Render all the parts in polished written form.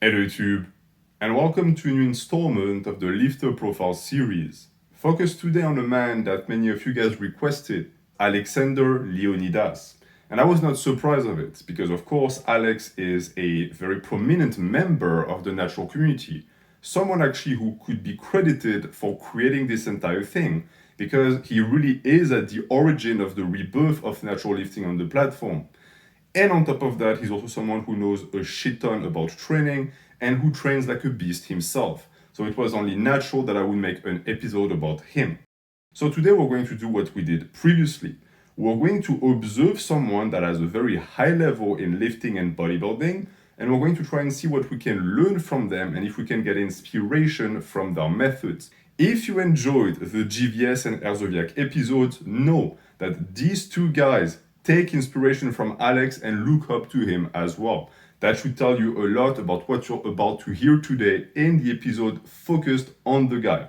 Hello YouTube, and welcome to a new installment of the Lifter Profile series. Focused today on a man that many of you guys requested, Alexander Leonidas. And I was not surprised of it, because of course Alex is a very prominent member of the natural community. Someone actually who could be credited for creating this entire thing, because he really is at the origin of the rebirth of natural lifting on the platform. And on top of that, he's also someone who knows a shit ton about training and who trains like a beast himself. So it was only natural that I would make an episode about him. So today we're going to do what we did previously. We're going to observe someone that has a very high level in lifting and bodybuilding, and we're going to try and see what we can learn from them and if we can get inspiration from their methods. If you enjoyed the GVS and Herzoviak episodes, know that these two guys take inspiration from Alex and look up to him as well. That should tell you a lot about what you're about to hear today in the episode focused on the guy.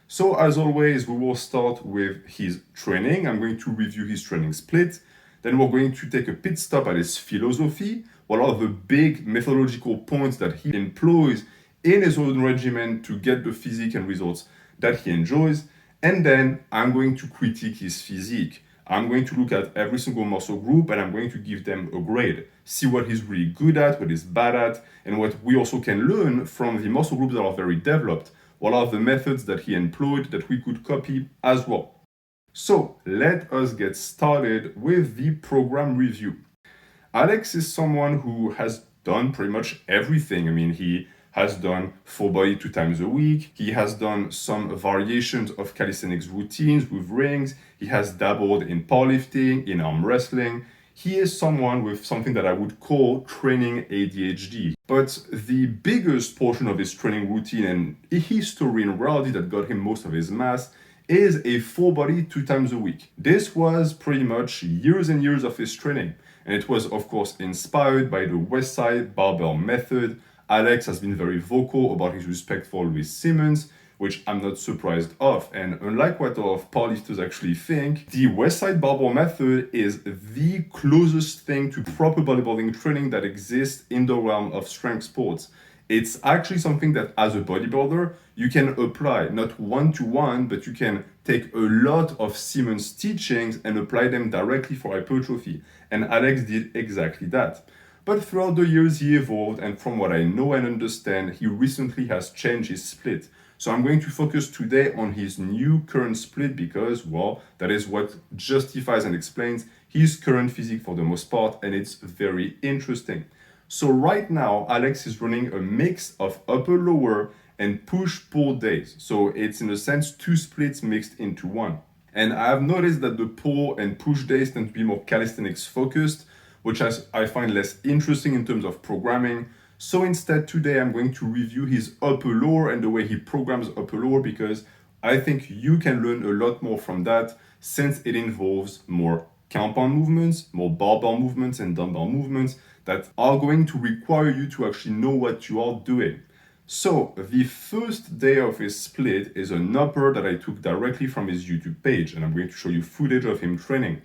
So as always, we will start with his training. I'm going to review his training split. Then we're going to take a pit stop at his philosophy, what are the big methodological points that he employs in his own regimen to get the physique and results that he enjoys. And then I'm going to critique his physique. I'm going to look at every single muscle group and I'm going to give them a grade. See what he's really good at, what he's bad at, and what we also can learn from the muscle groups that are very developed. What are the methods that he employed that we could copy as well. So let us get started with the program review. Alex is someone who has done pretty much everything. I mean, he has done full body 2 times a week. He has done some variations of calisthenics routines with rings. He has dabbled in powerlifting, in arm wrestling. He is someone with something that I would call training ADHD. But the biggest portion of his training routine and history in reality that got him most of his mass is a full body 2 times a week. This was pretty much years and years of his training. And it was, of course, inspired by the West Side Barbell method. Alex has been very vocal about his respect for Louis Simmons, which I'm not surprised of. And unlike what a lot of powerlifters actually think, the West Side Barbell method is the closest thing to proper bodybuilding training that exists in the realm of strength sports. It's actually something that as a bodybuilder, you can apply, not one-to-one, but you can take a lot of Simmons teachings and apply them directly for hypertrophy. And Alex did exactly that. But throughout the years he evolved, and from what I know and understand, he recently has changed his split. So I'm going to focus today on his new current split because, well, that is what justifies and explains his current physique for the most part, and it's very interesting. So right now, Alex is running a mix of upper-lower and push-pull days. So it's in a sense 2 splits mixed into one. And I have noticed that the pull and push days tend to be more calisthenics focused, which I find less interesting in terms of programming. So instead today I'm going to review his upper lower and the way he programs upper lower because I think you can learn a lot more from that since it involves more compound movements, more barbell movements and dumbbell movements that are going to require you to actually know what you are doing. So the first day of his split is an upper that I took directly from his YouTube page and I'm going to show you footage of him training.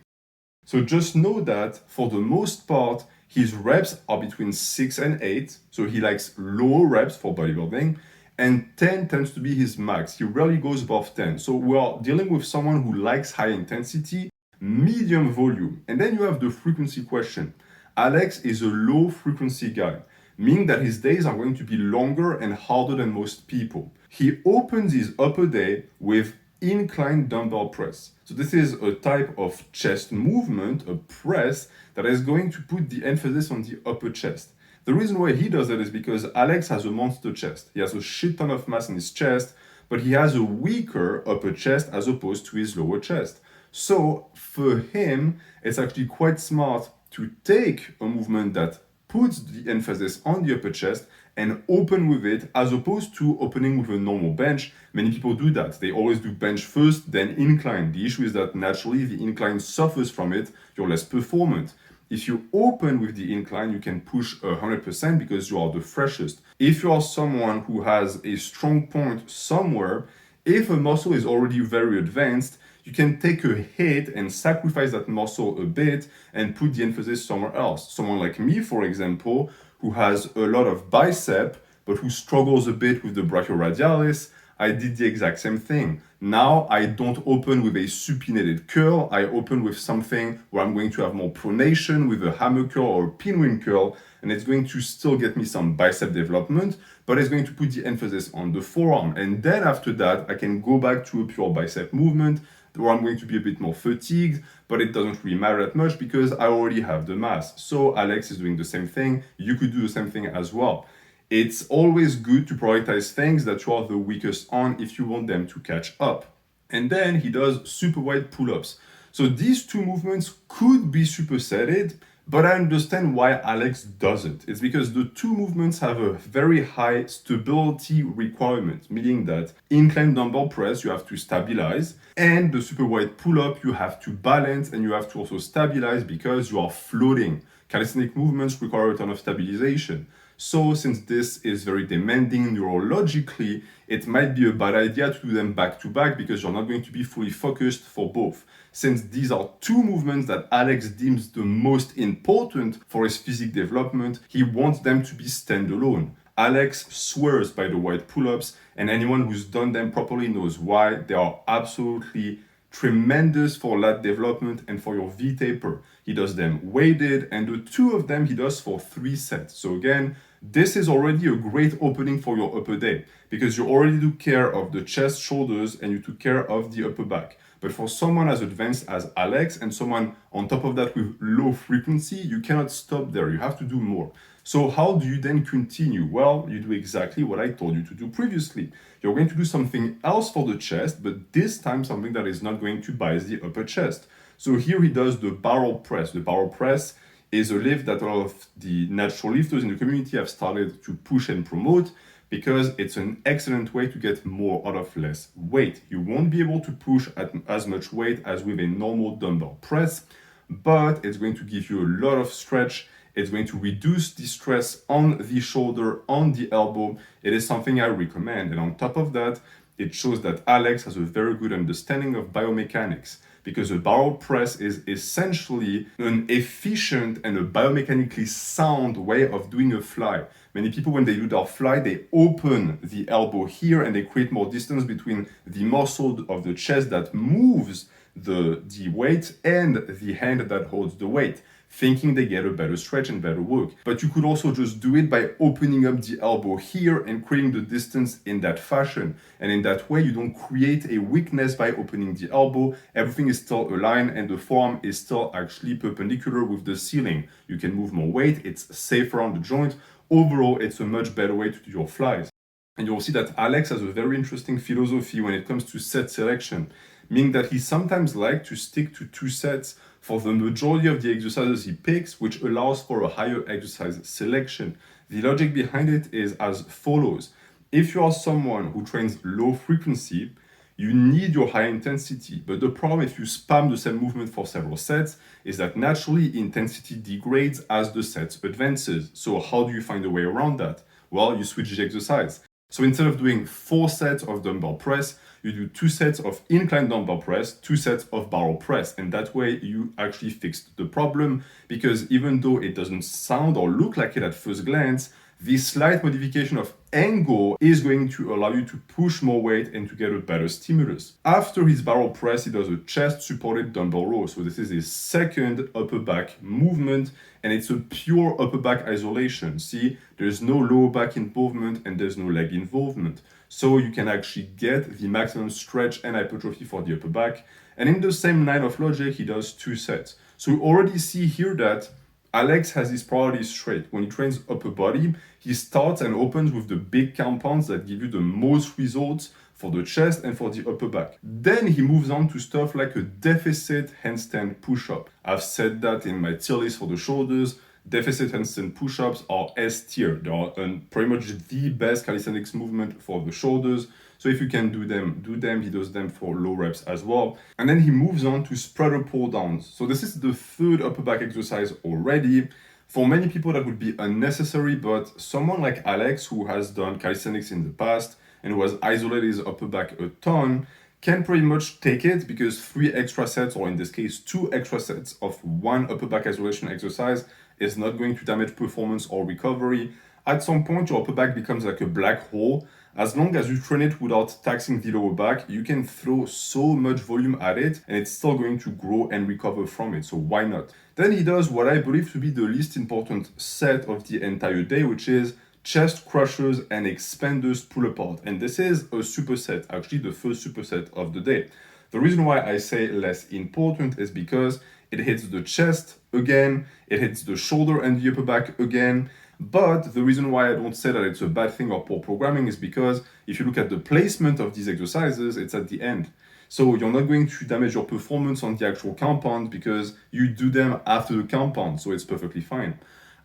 So just know that for the most part, his reps are between 6 and 8. So he likes lower reps for bodybuilding and 10 tends to be his max. He rarely goes above 10. So we are dealing with someone who likes high intensity, medium volume. And then you have the frequency question. Alex is a low frequency guy, meaning that his days are going to be longer and harder than most people. He opens his upper day with incline dumbbell press. So this is a type of chest movement, a press, that is going to put the emphasis on the upper chest. The reason why he does that is because Alex has a monster chest. He has a shit ton of mass in his chest, but he has a weaker upper chest as opposed to his lower chest. So for him, it's actually quite smart to take a movement that puts the emphasis on the upper chest and open with it as opposed to opening with a normal bench. Many people do that. They always do bench first, then incline. The issue is that naturally the incline suffers from it. You're less performant. If you open with the incline, you can push 100% because you are the freshest. If you are someone who has a strong point somewhere, if a muscle is already very advanced, you can take a hit and sacrifice that muscle a bit and put the emphasis somewhere else. Someone like me, for example, who has a lot of bicep, but who struggles a bit with the brachioradialis, I did the exact same thing. Now I don't open with a supinated curl, I open with something where I'm going to have more pronation with a hammer curl or a pinwheel curl, and it's going to still get me some bicep development, but it's going to put the emphasis on the forearm. And then after that, I can go back to a pure bicep movement where I'm going to be a bit more fatigued, but it doesn't really matter that much because I already have the mass. So Alex is doing the same thing. You could do the same thing as well. It's always good to prioritize things that you are the weakest on if you want them to catch up. And then he does super wide pull-ups. So these two movements could be supersetted, but I understand why Alex doesn't. It's because the two movements have a very high stability requirement, meaning that incline dumbbell press, you have to stabilize, and the super wide pull-up, you have to balance and you have to also stabilize because you are floating. Calisthenic movements require a ton of stabilization. So since this is very demanding neurologically, it might be a bad idea to do them back to back because you're not going to be fully focused for both. Since these are two movements that Alex deems the most important for his physique development, he wants them to be standalone. Alex swears by the wide pull-ups, and anyone who's done them properly knows why. They are absolutely tremendous for lat development and for your V-taper. He does them weighted, and the two of them he does for 3 sets. So again, this is already a great opening for your upper day because you already took care of the chest, shoulders, and you took care of the upper back. But for someone as advanced as Alex and someone on top of that with low frequency, you cannot stop there. You have to do more. So how do you then continue? Well, you do exactly what I told you to do previously. You're going to do something else for the chest, but this time something that is not going to bias the upper chest. So here he does the barrel press. The barrel press is a lift that a lot of the natural lifters in the community have started to push and promote because it's an excellent way to get more out of less weight. You won't be able to push at as much weight as with a normal dumbbell press, but it's going to give you a lot of stretch. It's going to reduce the stress on the shoulder, on the elbow. It is something I recommend. And on top of that, it shows that Alex has a very good understanding of biomechanics because a barrel press is essentially an efficient and a biomechanically sound way of doing a fly. Many people, when they do their fly, they open the elbow here and they create more distance between the muscle of the chest that moves the weight and the hand that holds the weight, thinking they get a better stretch and better work. But you could also just do it by opening up the elbow here and creating the distance in that fashion. And in that way, you don't create a weakness by opening the elbow. Everything is still aligned and the forearm is still actually perpendicular with the ceiling. You can move more weight, it's safer on the joint. Overall, it's a much better way to do your flies. And you'll see that Alex has a very interesting philosophy when it comes to set selection, meaning that he sometimes likes to stick to 2 sets for the majority of the exercises he picks, which allows for a higher exercise selection. The logic behind it is as follows. If you are someone who trains low frequency, you need your high intensity. But the problem if you spam the same movement for several sets is that naturally intensity degrades as the set advances. So how do you find a way around that? Well, you switch the exercise. So instead of doing 4 sets of dumbbell press, you do 2 sets of incline dumbbell press, 2 sets of barrel press. And that way you actually fixed the problem because even though it doesn't sound or look like it at first glance, this slight modification of angle is going to allow you to push more weight and to get a better stimulus. After his barrel press, he does a chest supported dumbbell row. So this is his second upper back movement and it's a pure upper back isolation. See, there's no lower back involvement and there's no leg involvement. So you can actually get the maximum stretch and hypertrophy for the upper back. And in the same line of logic, he does 2 sets. So you already see here that Alex has his priorities straight. When he trains upper body, he starts and opens with the big compounds that give you the most results for the chest and for the upper back. Then he moves on to stuff like a deficit handstand push-up. I've said that in my tier list for the shoulders. Deficit handstand push-ups are S tier. They are pretty much the best calisthenics movement for the shoulders. So if you can do them, do them. He does them for low reps as well. And then he moves on to spreader pull downs. So this is the 3rd upper back exercise already. For many people that would be unnecessary, but someone like Alex who has done calisthenics in the past and who has isolated his upper back a ton can pretty much take it because 3 extra sets, or in this case 2 extra sets of 1 upper back isolation exercise is not going to damage performance or recovery. At some point, your upper back becomes like a black hole. As long as you train it without taxing the lower back, you can throw so much volume at it and it's still going to grow and recover from it. So why not? Then he does what I believe to be the least important set of the entire day, which is chest crushers and expanders pull apart. And this is a superset, actually the first superset of the day. The reason why I say less important is because it hits the chest again, it hits the shoulder and the upper back again. But the reason why I don't say that it's a bad thing or poor programming is because if you look at the placement of these exercises, it's at the end. So you're not going to damage your performance on the actual compound because you do them after the compound, so it's perfectly fine.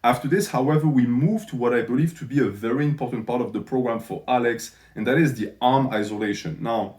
After this, however, we move to what I believe to be a very important part of the program for Alex, and that is the arm isolation. Now,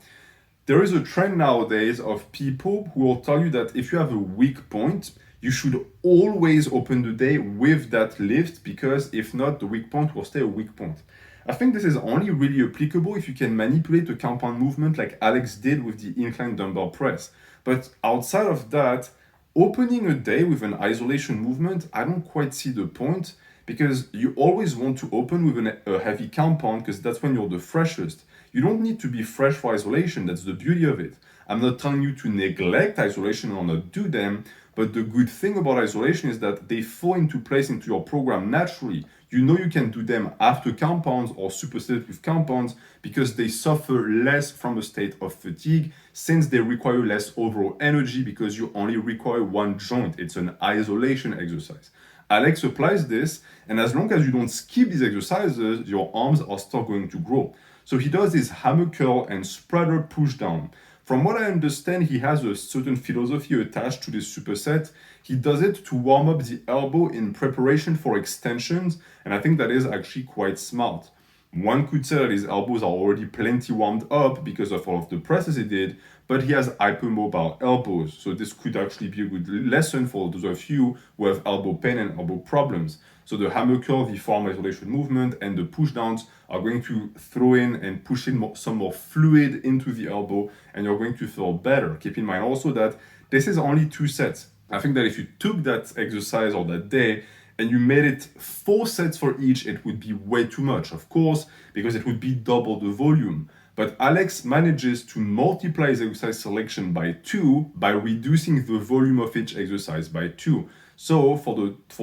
there is a trend nowadays of people who will tell you that if you have a weak point, you should always open the day with that lift because if not, the weak point will stay a weak point. I think this is only really applicable if you can manipulate a compound movement like Alex did with the incline dumbbell press. But outside of that, opening a day with an isolation movement, I don't quite see the point because you always want to open with a heavy compound because that's when you're the freshest. You don't need to be fresh for isolation, that's the beauty of it. I'm not telling you to neglect isolation or not do them, but the good thing about isolation is that they fall into place into your program naturally. You know you can do them after compounds or superset with compounds because they suffer less from a state of fatigue since they require less overall energy because you only require one joint. It's an isolation exercise. Alex applies this, and as long as you don't skip these exercises, your arms are still going to grow. So he does this hammer curl and spreader push down. From what I understand, he has a certain philosophy attached to this superset. He does it to warm up the elbow in preparation for extensions, and I think that is actually quite smart. One could say that his elbows are already plenty warmed up because of all of the presses he did, but he has hypermobile elbows, so this could actually be a good lesson for those of you who have elbow pain and elbow problems. So the hammer curl, the forearm isolation movement, and the push downs are going to throw in and push in some more fluid into the elbow, and you're going to feel better. Keep in mind also that this is only 2 sets. I think that if you took that exercise or that day and you made it 4 sets for each, it would be way too much, of course, because it would be double the volume. But Alex manages to multiply his exercise selection by 2 by reducing the volume of each exercise by 2. So for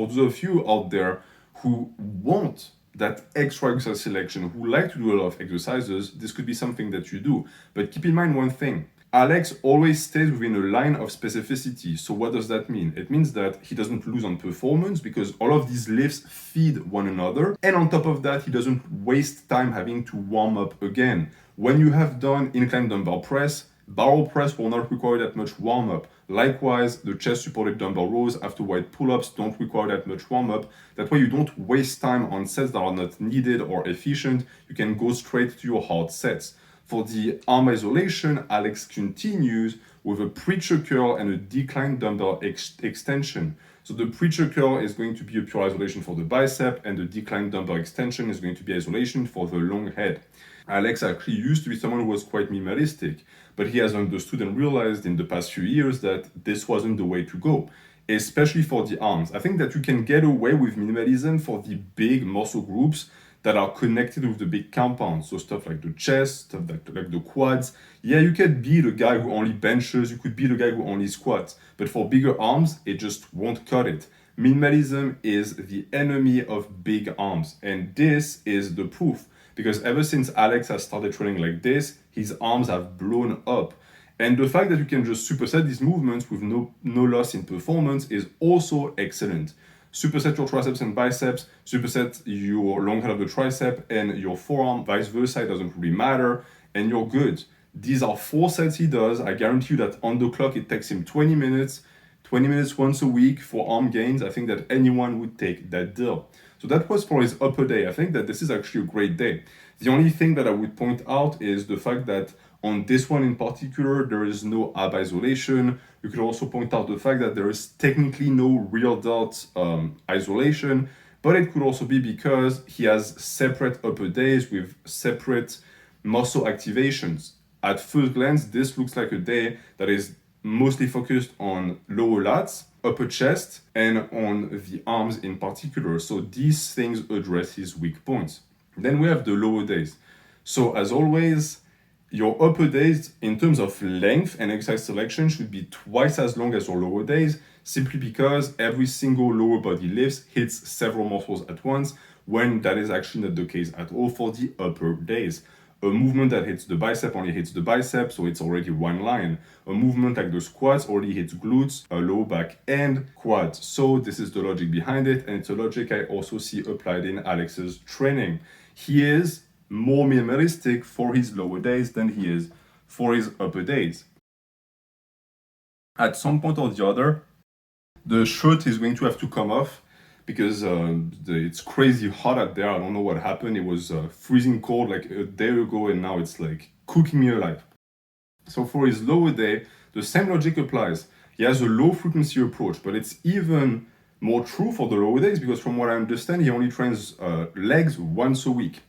those of you out there who want that extra exercise selection, who like to do a lot of exercises, this could be something that you do. But keep in mind one thing. Alex always stays within a line of specificity. So what does that mean? It means that he doesn't lose on performance because all of these lifts feed one another. And on top of that, he doesn't waste time having to warm up again. When you have done incline dumbbell press, barrel press will not require that much warm up. Likewise, the chest supported dumbbell rows after wide pull-ups don't require that much warm up. That way you don't waste time on sets that are not needed or efficient. You can go straight to your hard sets. For the arm isolation, Alex continues with a preacher curl and a decline dumbbell extension. So the preacher curl is going to be a pure isolation for the bicep, and the decline dumbbell extension is going to be isolation for the long head. Alex actually used to be someone who was quite minimalistic, but he has understood and realized in the past few years that this wasn't the way to go, especially for the arms. I think that you can get away with minimalism for the big muscle groups that are connected with the big compounds. So stuff like the chest, stuff like the quads. Yeah, you could be the guy who only benches, you could be the guy who only squats. But for bigger arms, it just won't cut it. Minimalism is the enemy of big arms. And this is the proof. Because ever since Alex has started training like this, his arms have blown up. And the fact that you can just superset these movements with no loss in performance is also excellent. Superset your triceps and biceps, superset your long head of the tricep and your forearm, vice versa, it doesn't really matter, and you're good. These are 4 sets he does. I guarantee you that on the clock it takes him 20 minutes once a week for arm gains. I think that anyone would take that deal. So that was for his upper day. I think that this is actually a great day. The only thing that I would point out is the fact that on this one in particular, there is no ab isolation. You could also point out the fact that there is technically no real delt isolation, but it could also be because he has separate upper days with separate muscle activations. At first glance, this looks like a day that is mostly focused on lower lats. upper chest and on the arms in particular. So these things address his weak points. Then we have the lower days. So as always, your upper days in terms of length and exercise selection should be twice as long as your lower days, simply because every single lower body lifts hits several muscles at once, when that is actually not the case at all for the upper days. A movement that hits the bicep only hits the bicep, so it's already one line. A movement like the squats already hits glutes, lower back, and quads. So this is the logic behind it, and it's a logic I also see applied in Alex's training. He is more minimalistic for his lower days than he is for his upper days. At some point or the other, the shirt is going to have to come off because it's crazy hot out there. I don't know what happened. It was freezing cold like a day ago, and now it's like cooking me alive. So for his lower day, the same logic applies. He has a low frequency approach, but it's even more true for the lower days because from what I understand, he only trains legs once a week.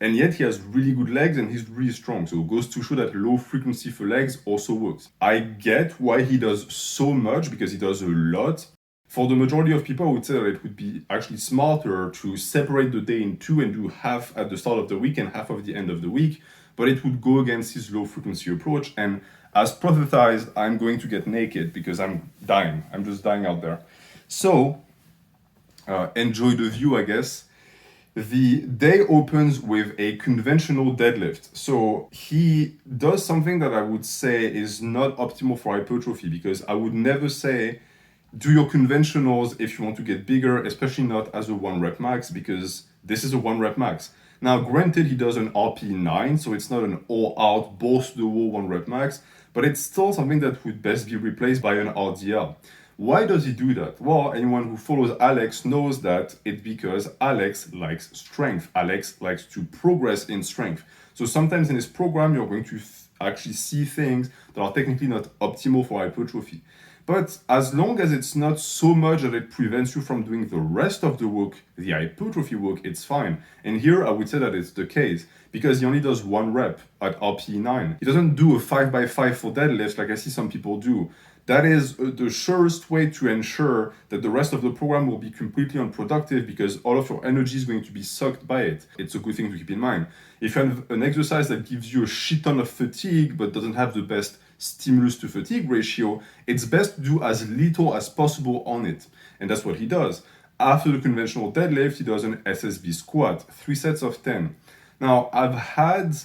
And yet he has really good legs and he's really strong. So it goes to show that low frequency for legs also works. I get why he does so much because he does a lot. For the majority of people, I would say that it would be actually smarter to separate the day in two and do half at the start of the week and half of the end of the week. But it would go against his low frequency approach. And as prophesized, I'm going to get naked because I'm dying. I'm just dying out there. So enjoy the view, I guess. The day opens with a conventional deadlift. So he does something that I would say is not optimal for hypertrophy because I would never say do your conventionals if you want to get bigger, especially not as a 1 rep max because this is a 1 rep max. Now, granted, he does an RP9, so it's not an all-out, balls-to-the-wall 1 rep max, but it's still something that would best be replaced by an RDL. Why does he do that? Well, anyone who follows Alex knows that it's because Alex likes strength. Alex likes to progress in strength. So sometimes in his program, you're going to actually see things that are technically not optimal for hypertrophy. But as long as it's not so much that it prevents you from doing the rest of the work, the hypertrophy work, it's fine. And here I would say that it's the case because he only does 1 rep at RP9. He doesn't do a 5x5 for deadlifts like I see some people do. That is the surest way to ensure that the rest of the program will be completely unproductive because all of your energy is going to be sucked by it. It's a good thing to keep in mind. If you have an exercise that gives you a shit ton of fatigue but doesn't have the best stimulus to fatigue ratio, it's best to do as little as possible on it. And that's what he does. After the conventional deadlift, he does an SSB squat, 3 sets of 10. Now, I've had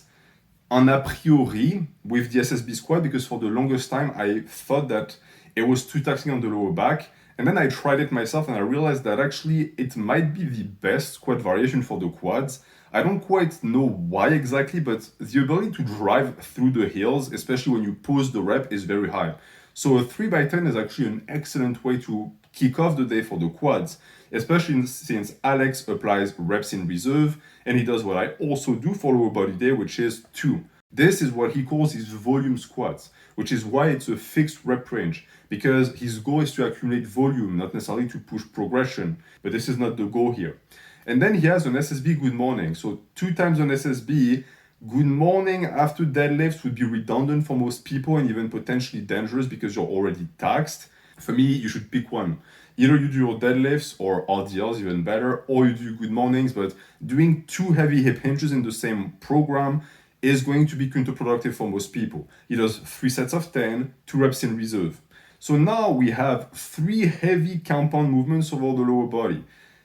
an a priori with the SSB squat because for the longest time I thought that it was too taxing on the lower back, and then I tried it myself and I realized that actually it might be the best squat variation for the quads. I don't quite know why exactly, but the ability to drive through the heels, especially when you pause the rep, is very high. So a 3x10 is actually an excellent way to kick off the day for the quads, especially since Alex applies reps in reserve and he does what I also do for lower body day, which is 2. This is what he calls his volume squats, which is why it's a fixed rep range, because his goal is to accumulate volume, not necessarily to push progression, but this is not the goal here. And then he has an SSB good morning. So 2 times an SSB, good morning after deadlifts would be redundant for most people and even potentially dangerous because you're already taxed. For me, you should pick one. Either you do your deadlifts or RDLs, even better, or you do good mornings, but doing 2 heavy hip hinges in the same program is going to be counterproductive for most people. He does 3 sets of 10, 2 reps in reserve. So now we have 3 heavy compound movements over the lower body.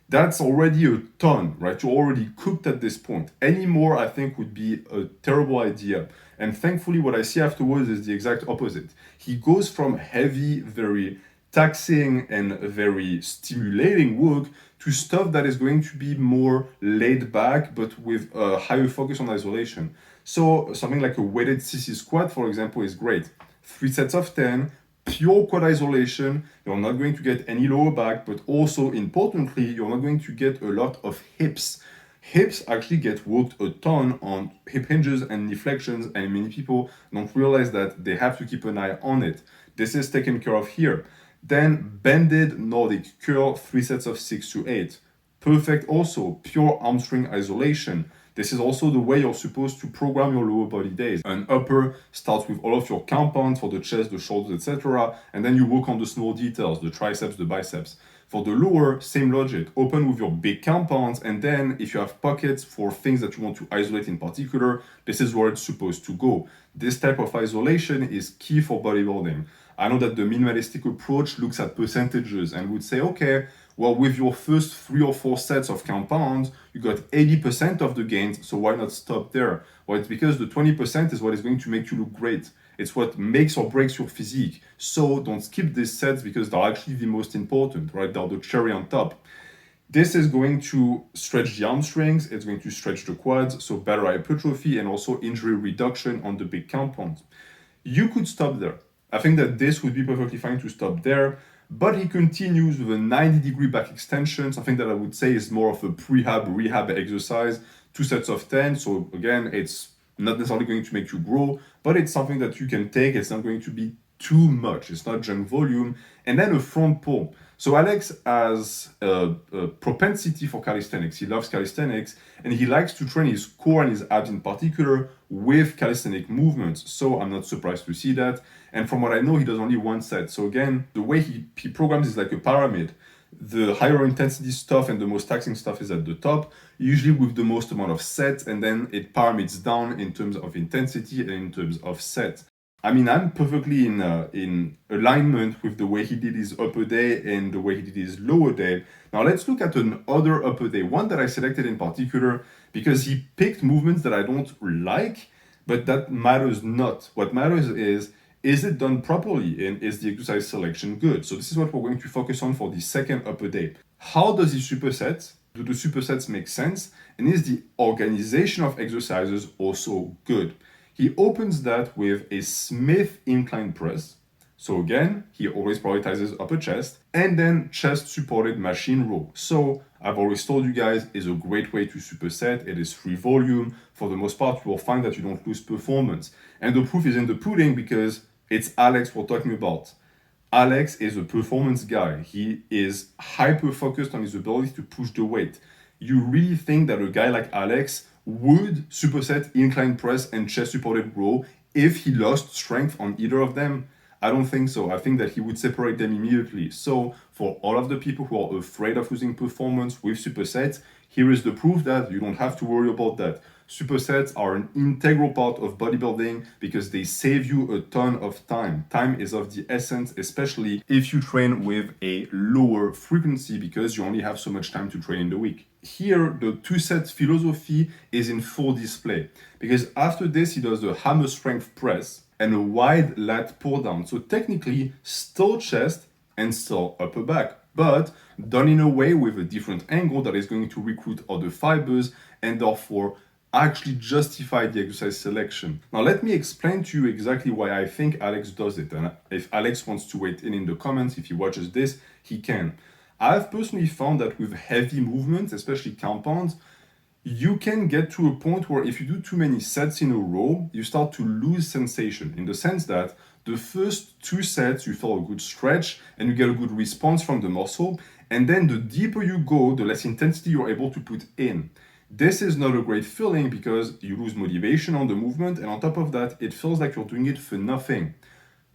That's already a ton, right? You're already cooked at this point. Any more, I think, would be a terrible idea. And thankfully, what I see afterwards is the exact opposite. He goes from heavy, very taxing and very stimulating work to stuff that is going to be more laid back, but with a higher focus on isolation. So something like a weighted CC squat, for example, is great. 3 sets of 10, pure quad isolation. You're not going to get any lower back, but also importantly, you're not going to get a lot of hips. Hips actually get worked a ton on hip hinges and knee flexions, and many people don't realize that they have to keep an eye on it. This is taken care of here. Then bended Nordic curl, 3 sets of 6 to 8. Perfect also, pure hamstring isolation. This is also the way you're supposed to program your lower body days. An upper starts with all of your compounds for the chest, the shoulders, etc. And then you work on the small details, the triceps, the biceps. For the lower, same logic. Open with your big compounds, and then if you have pockets for things that you want to isolate in particular, this is where it's supposed to go. This type of isolation is key for bodybuilding. I know that the minimalistic approach looks at percentages and would say, okay, well, with your first 3 or 4 sets of compounds, you got 80% of the gains, so why not stop there? Well, it's because the 20% is what is going to make you look great. It's what makes or breaks your physique. So don't skip these sets because they're actually the most important, right? They're the cherry on top. This is going to stretch the hamstrings, it's going to stretch the quads, so better hypertrophy and also injury reduction on the big compounds. You could stop there. I think that this would be perfectly fine to stop there, but he continues with a 90-degree back extension, something that I would say is more of a rehab exercise, 2 sets of 10. So again, it's not necessarily going to make you grow, but it's something that you can take. It's not going to be too much. It's not junk volume. And then a front pull. So Alex has a propensity for calisthenics. He loves calisthenics, and he likes to train his core and his abs in particular with calisthenic movements. So I'm not surprised to see that. And from what I know, he does only 1 set. So again, the way he programs is like a pyramid. The higher intensity stuff and the most taxing stuff is at the top, usually with the most amount of sets, and then it pyramids down in terms of intensity and in terms of sets. I mean, I'm perfectly in alignment with the way he did his upper day and the way he did his lower day. Now let's look at another upper day, one that I selected in particular because he picked movements that I don't like, but that matters not. What matters is it done properly and is the exercise selection good? So this is what we're going to focus on for the second upper day. How does he superset? Do the supersets make sense? And is the organization of exercises also good? He opens that with a Smith incline press. So again, he always prioritizes upper chest and then chest supported machine row. So I've always told you guys, is a great way to superset. It is free volume. For the most part, you will find that you don't lose performance. And the proof is in the pudding because it's Alex we're talking about. Alex is a performance guy. He is hyper focused on his ability to push the weight. You really think that a guy like Alex would superset incline press and chest supported row if he lost strength on either of them? I don't think so. I think that he would separate them immediately. So for all of the people who are afraid of losing performance with supersets, here is the proof that you don't have to worry about that. Supersets are an integral part of bodybuilding because they save you a ton of time. Time is of the essence, especially if you train with a lower frequency because you only have so much time to train in the week. Here, the 2 sets philosophy is in full display because after this, he does the hammer strength press and a wide lat pull down. So technically, still chest and still upper back, but done in a way with a different angle that is going to recruit other fibers and therefore actually justify the exercise selection. Now let me explain to you exactly why I think Alex does it. And if Alex wants to weigh in the comments, if he watches this, he can. I've personally found that with heavy movements, especially compounds, you can get to a point where if you do too many sets in a row, you start to lose sensation in the sense that the first 2 sets, you feel a good stretch and you get a good response from the muscle. And then the deeper you go, the less intensity you're able to put in. This is not a great feeling because you lose motivation on the movement. And on top of that, it feels like you're doing it for nothing.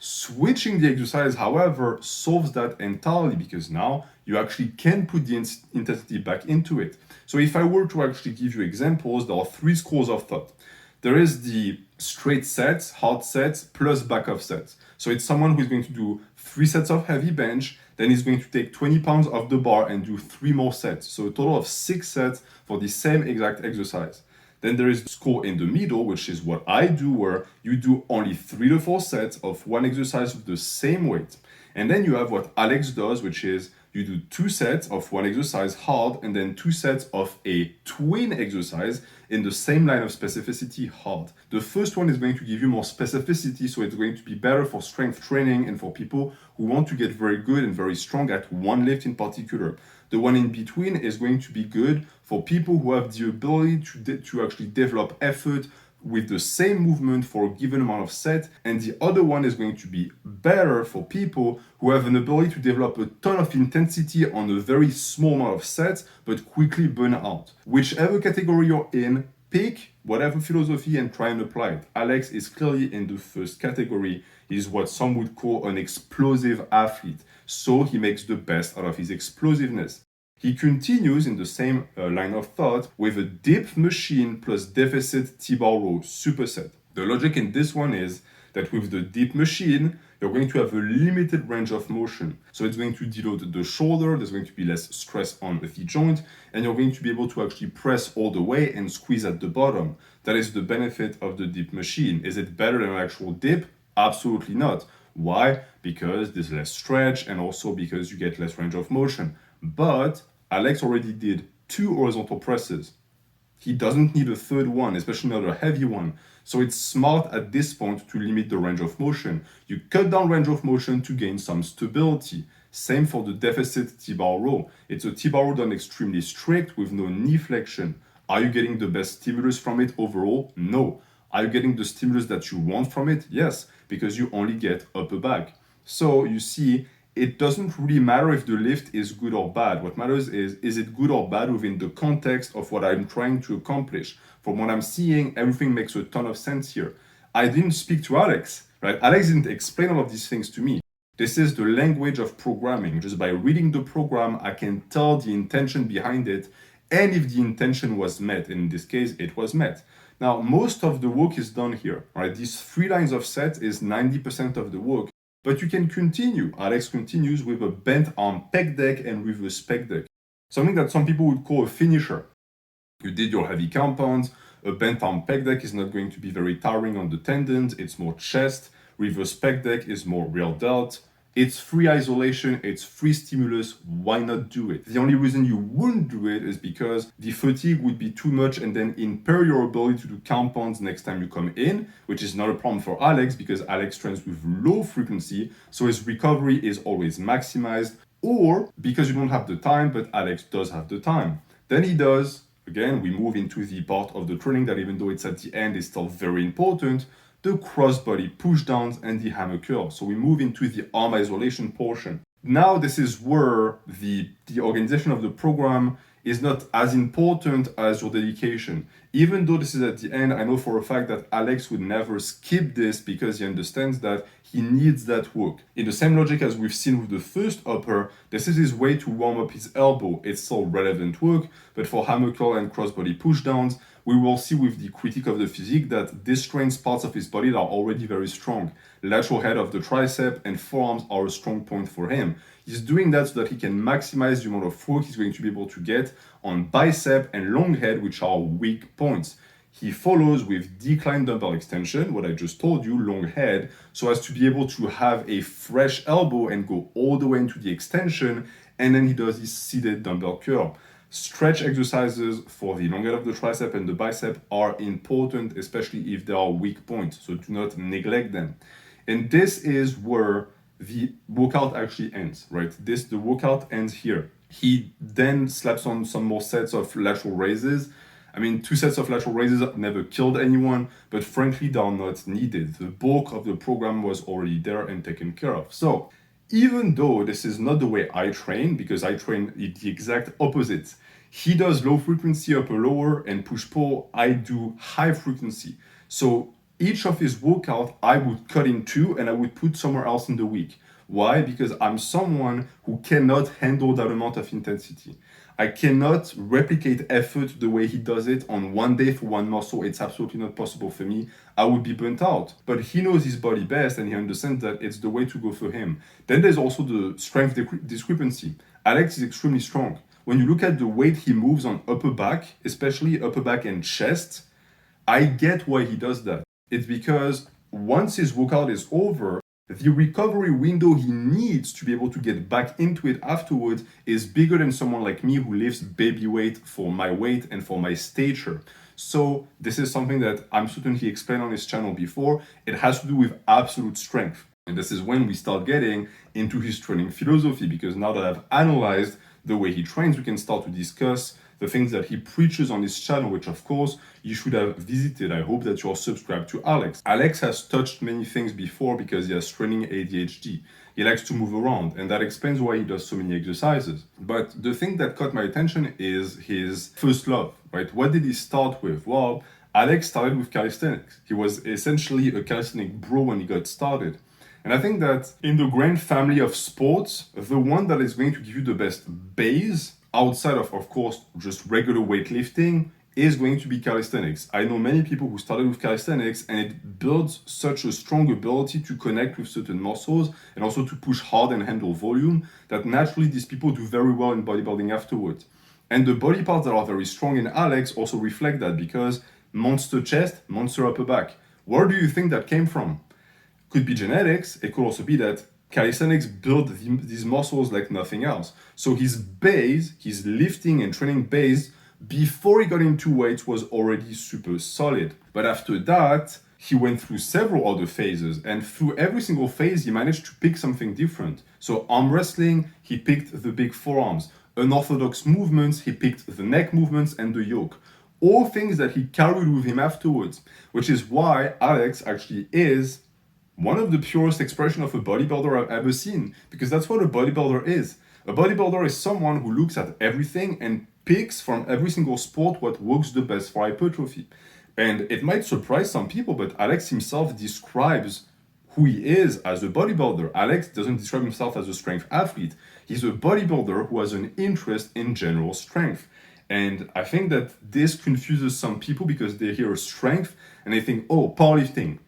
Switching the exercise, however, solves that entirely because now you actually can put the intensity back into it. So if I were to actually give you examples, there are 3 schools of thought. There is the straight sets, hard sets, plus back off sets. So it's someone who's going to do 3 sets of heavy bench, then he's going to take 20 pounds off the bar and do 3 more sets. So a total of 6 sets for the same exact exercise. Then there is the school in the middle, which is what I do, where you do only 3 to 4 sets of one exercise with the same weight. And then you have what Alex does, which is you do 2 sets of one exercise hard and then 2 sets of a twin exercise in the same line of specificity hard. The first one is going to give you more specificity, so it's going to be better for strength training and for people who want to get very good and very strong at one lift in particular. The one in between is going to be good for people who have the ability to actually develop effort with the same movement for a given amount of set, and the other one is going to be better for people who have an ability to develop a ton of intensity on a very small amount of sets but quickly burn out. Whichever category you're in, pick whatever philosophy and try and apply it. Alex is clearly in the first category. He's what some would call an explosive athlete. So he makes the best out of his explosiveness. He continues in the same line of thought with a dip machine plus deficit T-bar row superset. The logic in this one is that with the dip machine, you're going to have a limited range of motion. So it's going to deload the shoulder, there's going to be less stress on the joint, and you're going to be able to actually press all the way and squeeze at the bottom. That is the benefit of the dip machine. Is it better than an actual dip? Absolutely not. Why? Because there's less stretch and also because you get less range of motion. But Alex already did 2 horizontal presses. He doesn't need a third one, especially not a heavy one. So it's smart at this point to limit the range of motion. You cut down range of motion to gain some stability. Same for the deficit T-bar row. It's a T-bar row done extremely strict with no knee flexion. Are you getting the best stimulus from it overall? No. Are you getting the stimulus that you want from it? Yes, because you only get upper back. So you see, it doesn't really matter if the lift is good or bad. What matters is it good or bad within the context of what I'm trying to accomplish? From what I'm seeing, everything makes a ton of sense here. I didn't speak to Alex, right? Alex didn't explain all of these things to me. This is the language of programming. Just by reading the program, I can tell the intention behind it, and if the intention was met. In this case, it was met. Now, most of the work is done here, right? These 3 lines of set is 90% of the work. But you can continue. Alex continues with a bent arm pec deck and reverse pec deck. Something that some people would call a finisher. You did your heavy compounds. A bent arm pec deck is not going to be very tiring on the tendons. It's more chest. Reverse pec deck is more real delt. It's free isolation, it's free stimulus, why not do it? The only reason you wouldn't do it is because the fatigue would be too much and then impair your ability to do compounds next time you come in, which is not a problem for Alex because Alex trains with low frequency, so his recovery is always maximized, or because you don't have the time, but Alex does have the time. Then he does, again, we move into the part of the training that even though it's at the end is still very important, the crossbody push downs and the hammer curl. So we move into the arm isolation portion. Now this is where the organization of the program is not as important as your dedication. Even though this is at the end, I know for a fact that Alex would never skip this because he understands that he needs that work. In the same logic as we've seen with the first upper, this is his way to warm up his elbow. It's still relevant work, but for hammer curl and crossbody push downs, we will see with the critique of the physique that this trains parts of his body that are already very strong. Lateral head of the tricep and forearms are a strong point for him. He's doing that so that he can maximize the amount of work he's going to be able to get on bicep and long head, which are weak points. He follows with decline dumbbell extension, what I just told you, long head, so as to be able to have a fresh elbow and go all the way into the extension, and then he does his seated dumbbell curl. Stretch exercises for the long head of the tricep and the bicep are important, especially if there are weak points, so do not neglect them. And this is where the workout actually ends, right? The workout ends here. He then slaps on some more sets of lateral raises. I mean, 2 sets of lateral raises never killed anyone, but frankly, they are not needed. The bulk of the program was already there and taken care of. So, even though this is not the way I train, because I train the exact opposite. He does low frequency upper lower and push pull. I do high frequency. So each of his workout I would cut in 2 and I would put somewhere else in the week. Why? Because I'm someone who cannot handle that amount of intensity. I cannot replicate effort the way he does it on one day for one muscle. It's absolutely not possible for me. I would be burnt out. But he knows his body best and he understands that it's the way to go for him. Then there's also the strength discrepancy. Alex is extremely strong. When you look at the weight he moves on upper back, especially upper back and chest, I get why he does that. It's because once his workout is over, the recovery window he needs to be able to get back into it afterwards is bigger than someone like me who lifts baby weight for my weight and for my stature. So this is something that I'm certain he explained on his channel before. It has to do with absolute strength. And this is when we start getting into his training philosophy, because now that I've analyzed the way he trains, we can start to discuss the things that he preaches on his channel, which of course you should have visited. I hope that you're subscribed to Alex. Alex has touched many things before because he has training ADHD. He likes to move around, and that explains why he does so many exercises. But the thing that caught my attention is his first love, right? What did he start with? Well, Alex started with calisthenics. He was essentially a calisthenic bro when he got started. And I think that in the grand family of sports, the one that is going to give you the best base, outside of course, just regular weightlifting, is going to be calisthenics. I know many people who started with calisthenics, and it builds such a strong ability to connect with certain muscles and also to push hard and handle volume that naturally these people do very well in bodybuilding afterwards. And the body parts that are very strong in Alex also reflect that, because monster chest, monster upper back. Where do you think that came from? Could be genetics. It could also be that calisthenics build these muscles like nothing else. So his base, his lifting and training base, before he got into weights was already super solid. But after that, he went through several other phases, and through every single phase, he managed to pick something different. So arm wrestling, he picked the big forearms. Unorthodox movements, he picked the neck movements and the yoke. All things that he carried with him afterwards, which is why Alex actually is one of the purest expression of a bodybuilder I've ever seen, because that's what a bodybuilder is. A bodybuilder is someone who looks at everything and picks from every single sport what works the best for hypertrophy. And it might surprise some people, but Alex himself describes who he is as a bodybuilder. Alex doesn't describe himself as a strength athlete. He's a bodybuilder who has an interest in general strength. And I think that this confuses some people because they hear strength and they think, oh, powerlifting.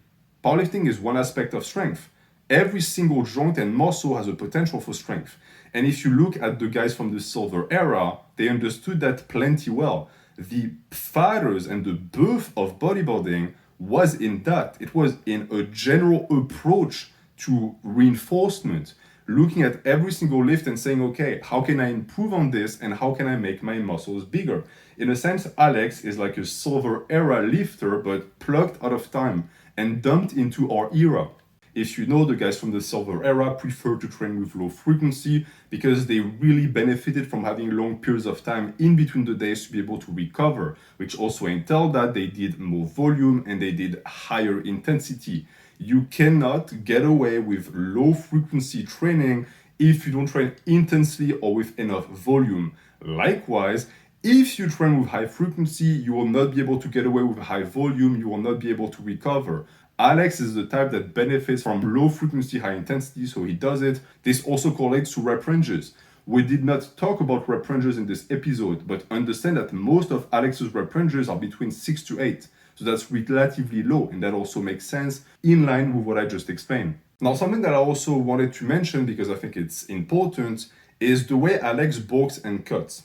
Powerlifting is one aspect of strength. Every single joint and muscle has a potential for strength. And if you look at the guys from the silver era, they understood that plenty well. The fighters and the birth of bodybuilding was in that. It was in a general approach to reinforcement, looking at every single lift and saying, okay, how can I improve on this and how can I make my muscles bigger? In a sense, Alex is like a silver era lifter, but plucked out of time and dumped into our era. If you know, the guys from the silver era prefer to train with low frequency because they really benefited from having long periods of time in between the days to be able to recover, which also entailed that they did more volume and they did higher intensity. You cannot get away with low frequency training if you don't train intensely or with enough volume. Likewise, if you train with high frequency, you will not be able to get away with high volume, you will not be able to recover. Alex is the type that benefits from low frequency, high intensity, so he does it. This also correlates to rep ranges. We did not talk about rep ranges in this episode, but understand that most of Alex's rep ranges are between 6 to 8. So that's relatively low, and that also makes sense in line with what I just explained. Now, something that I also wanted to mention, because I think it's important, is the way Alex bulks and cuts.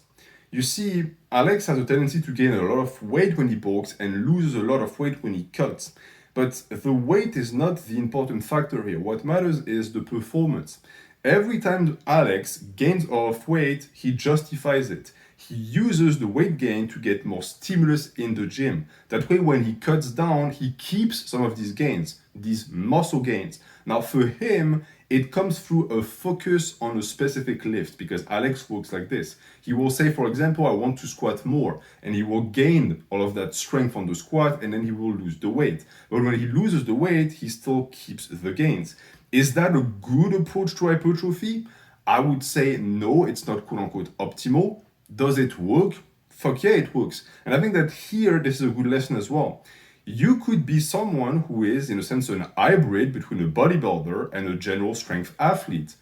You see, Alex has a tendency to gain a lot of weight when he bulks and loses a lot of weight when he cuts. But the weight is not the important factor here. What matters is the performance. Every time Alex gains a lot of weight, he justifies it. He uses the weight gain to get more stimulus in the gym. That way, when he cuts down, he keeps some of these gains, these muscle gains. Now, for him, it comes through a focus on a specific lift, because Alex works like this. He will say, for example, I want to squat more, and he will gain all of that strength on the squat, and then he will lose the weight. But when he loses the weight, he still keeps the gains. Is that a good approach to hypertrophy? I would say no, it's not quote-unquote optimal. Does it work? Fuck yeah, it works. And I think that here, this is a good lesson as well. You could be someone who is, in a sense, an hybrid between a bodybuilder and a general strength athlete.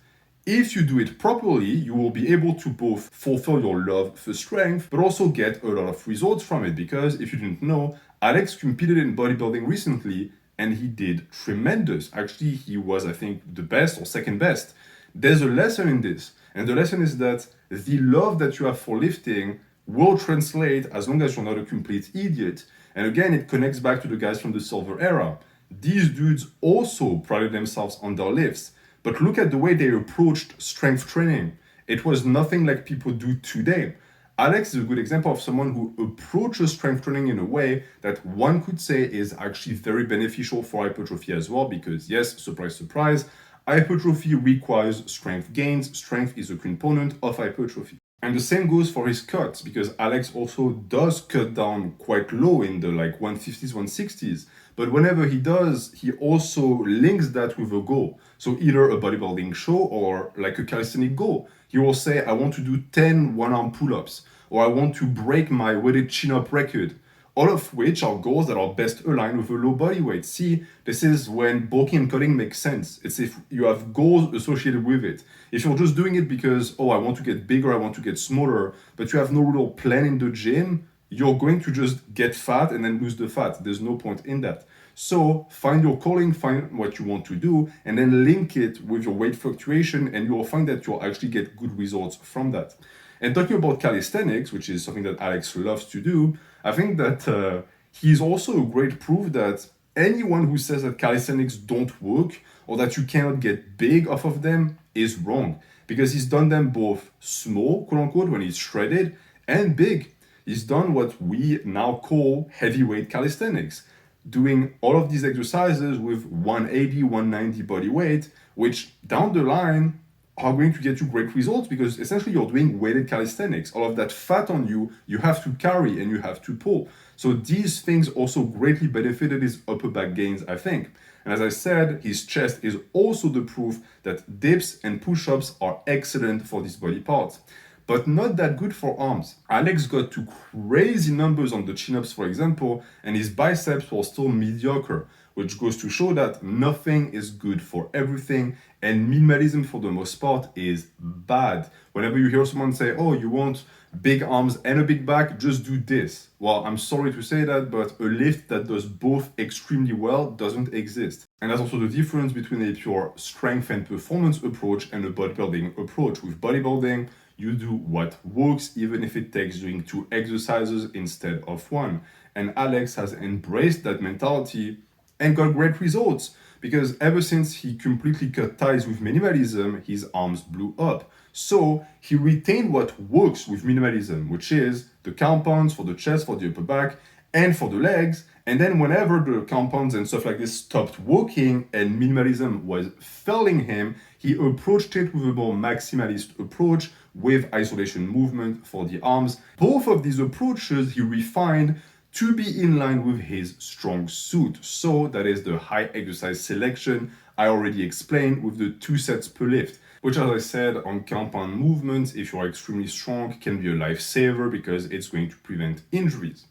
If you do it properly, you will be able to both fulfill your love for strength, but also get a lot of results from it. Because if you didn't know, Alex competed in bodybuilding recently, and he did tremendous. Actually, he was, I think, the best or second best. There's a lesson in this. And the lesson is that the love that you have for lifting will translate as long as you're not a complete idiot. And again, it connects back to the guys from the silver era. These dudes also prided themselves on their lifts. But look at the way they approached strength training. It was nothing like people do today. Alex is a good example of someone who approaches strength training in a way that one could say is actually very beneficial for hypertrophy as well, because yes, surprise, surprise, hypertrophy requires strength gains. Strength is a component of hypertrophy. And the same goes for his cuts, because Alex also does cut down quite low in the like 150s, 160s. But whenever he does, he also links that with a goal. So either a bodybuilding show or like a calisthenic goal. He will say, I want to do 10 one-arm pull-ups, or I want to break my weighted chin-up record. All of which are goals that are best aligned with a low body weight. See, this is when bulking and cutting makes sense. It's if you have goals associated with it. If you're just doing it because, oh, I want to get bigger, I want to get smaller, but you have no real plan in the gym, you're going to just get fat and then lose the fat. There's no point in that. So find your calling, find what you want to do, and then link it with your weight fluctuation, and you'll find that you'll actually get good results from that. And talking about calisthenics, which is something that Alex loves to do, I think that he's also a great proof that anyone who says that calisthenics don't work or that you cannot get big off of them is wrong. Because he's done them both small, quote unquote, when he's shredded, and big. He's done what we now call heavyweight calisthenics, doing all of these exercises with 180, 190 body weight, which down the line are going to get you great results, because essentially you're doing weighted calisthenics. All of that fat on you, you have to carry and you have to pull. So these things also greatly benefited his upper back gains, I think. And as I said, his chest is also the proof that dips and push-ups are excellent for this body part, but not that good for arms. Alex got to crazy numbers on the chin-ups, for example, and his biceps were still mediocre, which goes to show that nothing is good for everything, and minimalism for the most part is bad. Whenever you hear someone say, oh, you want big arms and a big back, just do this. Well, I'm sorry to say that, but a lift that does both extremely well doesn't exist. And that's also the difference between a pure strength and performance approach and a bodybuilding approach. With bodybuilding, you do what works, even if it takes doing 2 exercises instead of 1. And Alex has embraced that mentality and got great results, because ever since he completely cut ties with minimalism, his arms blew up. So he retained what works with minimalism, which is the compounds for the chest, for the upper back, and for the legs. And then whenever the compounds and stuff like this stopped working and minimalism was failing him, he approached it with a more maximalist approach with isolation movement for the arms. Both of these approaches he refined to be in line with his strong suit. So that is the high exercise selection I already explained with the 2 sets per lift, which, as I said, on compound movements, if you're extremely strong, can be a lifesaver because it's going to prevent injuries.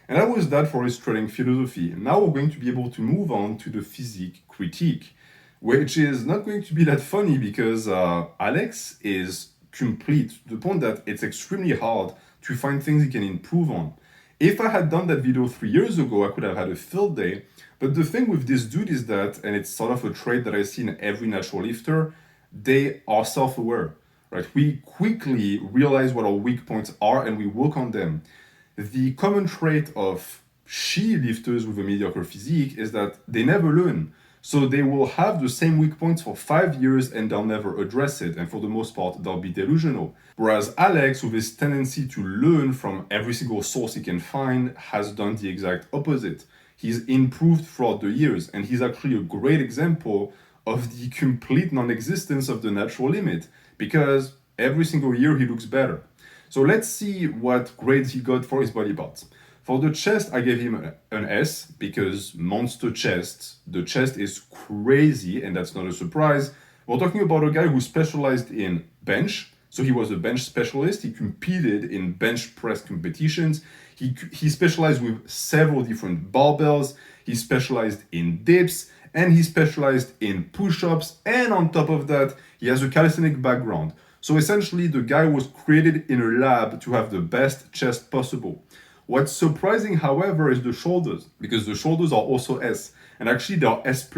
And that was that for his training philosophy. Now we're going to be able to move on to the physique critique, which is not going to be that funny because Alex is complete to the point that it's extremely hard to find things he can improve on. If I had done that video 3 years ago, I could have had a field day. But the thing with this dude is that, and it's sort of a trait that I see in every natural lifter, they are self-aware, right? We quickly realize what our weak points are and we work on them. The common trait of she lifters with a mediocre physique is that they never learn. So they will have the same weak points for 5 years and they'll never address it. And for the most part, they'll be delusional. Whereas Alex, with his tendency to learn from every single source he can find, has done the exact opposite. He's improved throughout the years, and he's actually a great example of the complete non-existence of the natural limit, because every single year he looks better. So let's see what grades he got for his body parts. For the chest, I gave him an S, because monster chest. The chest is crazy, and that's not a surprise. We're talking about a guy who specialized in bench. So he was a bench specialist. He competed in bench press competitions. He specialized with several different barbells. He specialized in dips, and he specialized in push-ups. And on top of that, he has a calisthenic background. So essentially, the guy was created in a lab to have the best chest possible. What's surprising, however, is the shoulders, because the shoulders are also S, and actually they're S+.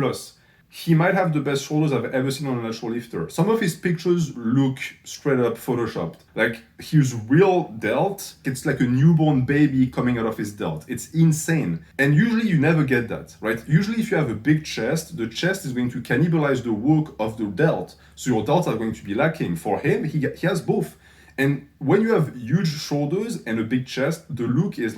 He might have the best shoulders I've ever seen on a natural lifter. Some of his pictures look straight up photoshopped. Like his real delt, it's like a newborn baby coming out of his delt. It's insane. And usually you never get that, right? Usually if you have a big chest, the chest is going to cannibalize the work of the delt. So your delts are going to be lacking. For him, he has both. And when you have huge shoulders and a big chest, the look is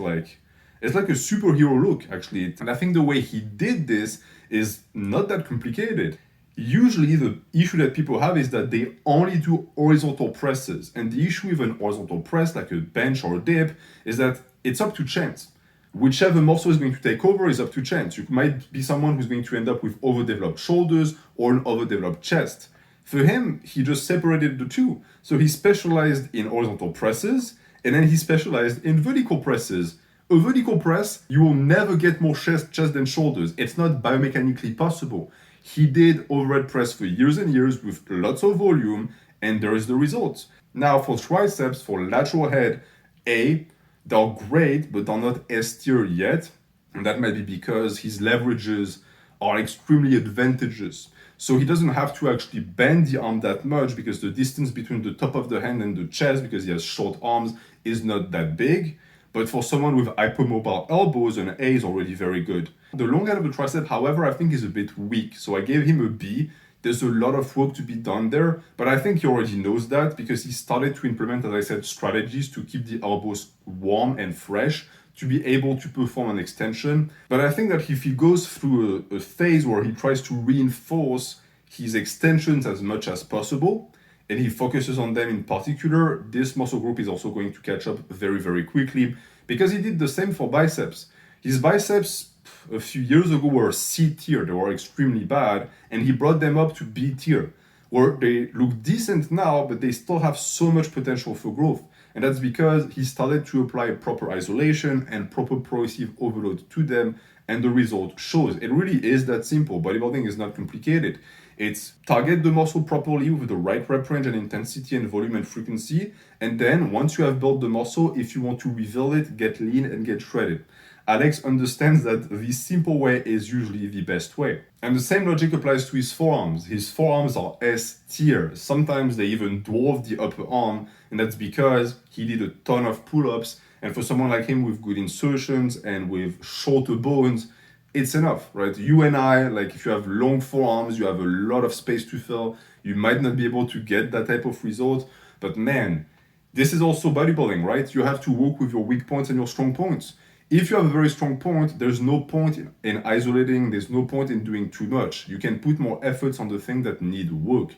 it's like a superhero look, actually. And I think the way he did this is not that complicated. Usually the issue that people have is that they only do horizontal presses. And the issue with an horizontal press, like a bench or a dip, is that it's up to chance. Whichever muscle is going to take over is up to chance. You might be someone who's going to end up with overdeveloped shoulders or an overdeveloped chest. For him, he just separated the two. So he specialized in horizontal presses, and then he specialized in vertical presses. A vertical press, you will never get more chest than shoulders. It's not biomechanically possible. He did overhead press for years and years with lots of volume, and there is the result. Now for triceps, for lateral head, they're great, but they're not S tier yet. And that might be because his leverages are extremely advantageous. So he doesn't have to actually bend the arm that much because the distance between the top of the hand and the chest, because he has short arms, is not that big. But for someone with hypermobile elbows, an A is already very good. The long end of the tricep, however, I think is a bit weak. So I gave him a B. There's a lot of work to be done there, but I think he already knows that because he started to implement, as I said, strategies to keep the elbows warm and fresh to be able to perform an extension. But I think that if he goes through a phase where he tries to reinforce his extensions as much as possible, and he focuses on them in particular, this muscle group is also going to catch up very, very quickly because he did the same for biceps. His biceps a few years ago were C tier, they were extremely bad, and he brought them up to B tier, where they look decent now, but they still have so much potential for growth. And that's because he started to apply proper isolation and proper progressive overload to them, and the result shows. It really is that simple. Bodybuilding is not complicated. It's target the muscle properly with the right rep range and intensity and volume and frequency. And then once you have built the muscle, if you want to reveal it, get lean and get shredded. Alex understands that the simple way is usually the best way. And the same logic applies to his forearms. His forearms are S tier. Sometimes they even dwarf the upper arm, and that's because he did a ton of pull-ups. And for someone like him with good insertions and with shorter bones, it's enough, right? You and I, like if you have long forearms, you have a lot of space to fill, you might not be able to get that type of result, but man, this is also bodybuilding, right? You have to work with your weak points and your strong points. If you have a very strong point, there's no point in isolating, there's no point in doing too much. You can put more efforts on the things that need work.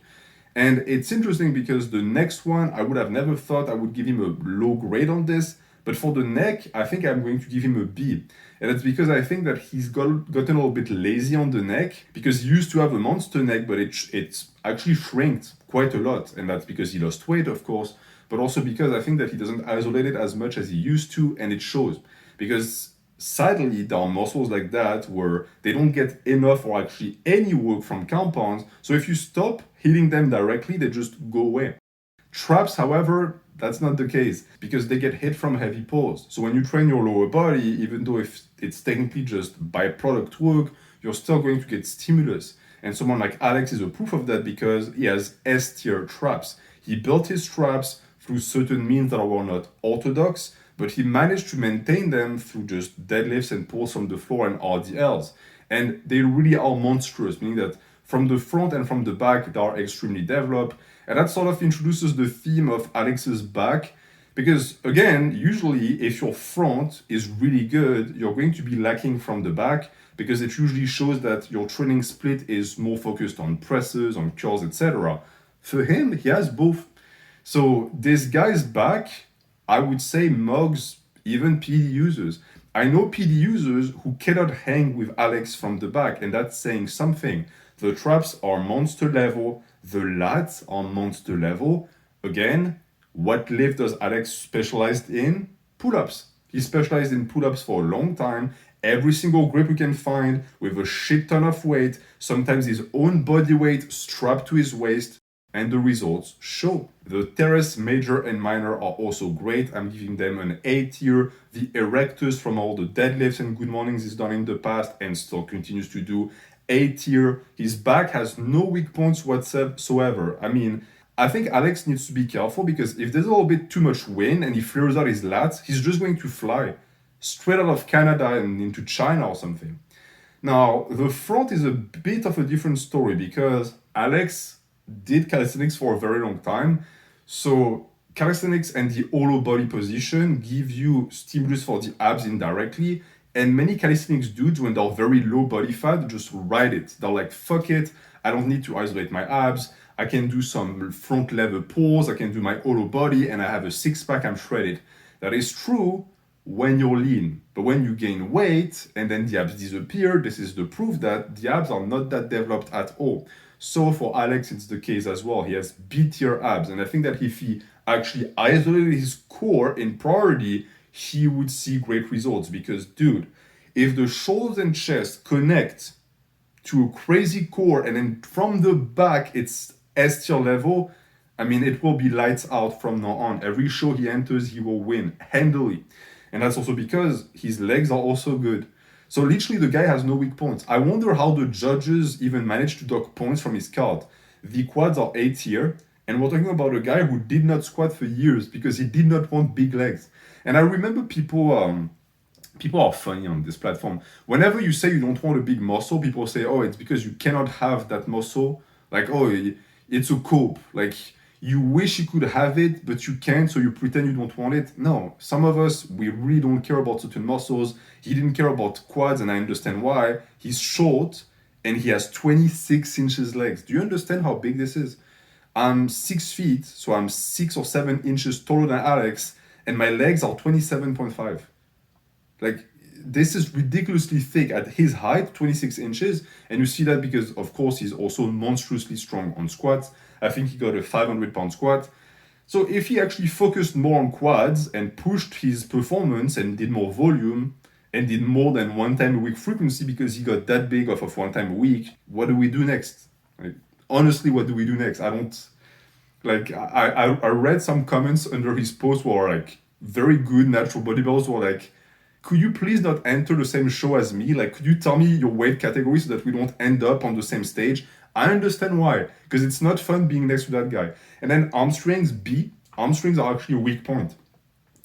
And it's interesting because the next one, I would have never thought I would give him a low grade on this, but for the neck, I think I'm going to give him a B. And that's because I think that he's gotten a little bit lazy on the neck because he used to have a monster neck, but it's actually shrinked quite a lot. And that's because he lost weight, of course, but also because I think that he doesn't isolate it as much as he used to, and it shows. Because sadly, there are muscles like that where they don't get enough or actually any work from compounds. So if you stop hitting them directly, they just go away. Traps, however, that's not the case because they get hit from heavy pulls. So when you train your lower body, even though if it's technically just byproduct work, you're still going to get stimulus. And someone like Alex is a proof of that because he has S tier traps. He built his traps through certain means that were not orthodox, but he managed to maintain them through just deadlifts and pulls from the floor and RDLs. And they really are monstrous, meaning that from the front and from the back, they are extremely developed. And that sort of introduces the theme of Alex's back. Because again, usually if your front is really good, you're going to be lacking from the back because it usually shows that your training split is more focused on presses, on curls, etc. For him, he has both. So this guy's back, I would say, mugs even PD users. I know PD users who cannot hang with Alex from the back, and that's saying something. The traps are monster level, the lats are monster level. Again, what lift does Alex specialized in? Pull-ups. He specialized in pull-ups for a long time. Every single grip you can find with a shit ton of weight, sometimes his own body weight strapped to his waist, and the results show. The teres major and minor are also great. I'm giving them an A tier. The erectors from all the deadlifts and good mornings he's done in the past and still continues to do, A tier. His back has no weak points whatsoever. I mean, I think Alex needs to be careful because if there's a little bit too much wind and he flares out his lats, he's just going to fly straight out of Canada and into China or something. Now, the front is a bit of a different story because Alex did calisthenics for a very long time. So calisthenics and the hollow body position give you stimulus for the abs indirectly, And many calisthenics dudes, when they're very low body fat, just ride it. They're like, fuck it, I don't need to isolate my abs. I can do some front lever pulls, I can do my hollow body, and I have a six pack, I'm shredded. That is true when you're lean. But when you gain weight and then the abs disappear, this is the proof that the abs are not that developed at all. So for Alex, it's the case as well. He has B-tier abs. And I think that if he actually isolated his core in priority, he would see great results. Because, dude, if the shoulders and chest connect to a crazy core and then from the back it's S-tier level, I mean, it will be lights out from now on. Every show he enters, he will win handily. And that's also because his legs are also good. So literally the guy has no weak points. I wonder how the judges even managed to dock points from his card. The quads are A-tier, and we're talking about a guy who did not squat for years because he did not want big legs. And I remember people are funny on this platform. Whenever you say you don't want a big muscle, people say, oh, it's because you cannot have that muscle. Like, oh, it's a cope. Like, you wish you could have it, but you can't, so you pretend you don't want it. No, some of us, we really don't care about certain muscles. He didn't care about quads, and I understand why. He's short, and he has 26 inches legs. Do you understand how big this is? I'm 6 feet, so I'm 6 or 7 inches taller than Alex, and my legs are 27.5. Like, this is ridiculously thick at his height, 26 inches. And you see that because, of course, he's also monstrously strong on squats. I think he got a 500-pound squat. So if he actually focused more on quads and pushed his performance and did more volume and did more than one time a week frequency because he got that big off of one time a week, what do we do next? Like, honestly, what do we do next? I don't... Like, I read some comments under his post where, like, very good natural bodybuilders were like, could you please not enter the same show as me? Like, could you tell me your weight category so that we don't end up on the same stage? I understand why, because it's not fun being next to that guy. And then hamstrings, B, hamstrings are actually a weak point.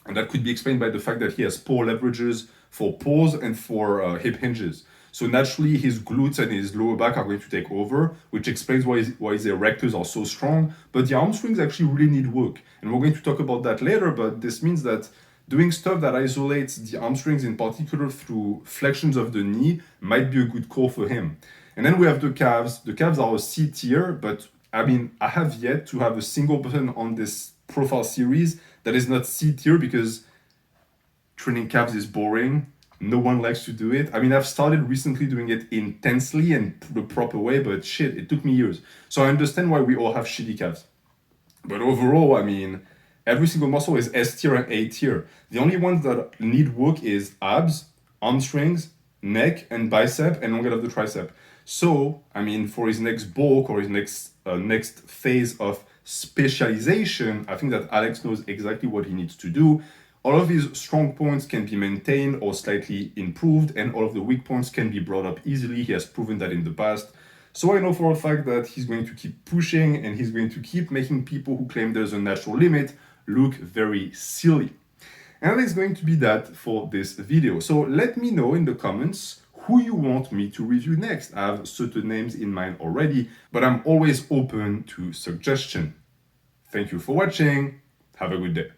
And that could be explained by the fact that he has poor leverages for pulls and for hip hinges. So naturally, his glutes and his lower back are going to take over, which explains why his erectors are so strong. But the hamstrings actually really need work. And we're going to talk about that later, but this means that doing stuff that isolates the hamstrings in particular through flexions of the knee might be a good call for him. And then we have the calves. The calves are a C tier, but I mean, I have yet to have a single person on this profile series that is not C tier because training calves is boring. No one likes to do it. I mean, I've started recently doing it intensely and the proper way, but shit, it took me years. So I understand why we all have shitty calves. But overall, I mean, every single muscle is S tier and A tier. The only ones that need work is abs, hamstrings, neck, and bicep, and longer of the tricep. So, I mean, for his next bulk or his next phase of specialization, I think that Alex knows exactly what he needs to do. All of his strong points can be maintained or slightly improved, and all of the weak points can be brought up easily. He has proven that in the past. So I know for a fact that he's going to keep pushing and he's going to keep making people who claim there's a natural limit look very silly. And that is going to be that for this video. So let me know in the comments who you want me to review next. I have certain names in mind already, but I'm always open to suggestion. Thank you for watching. Have a good day.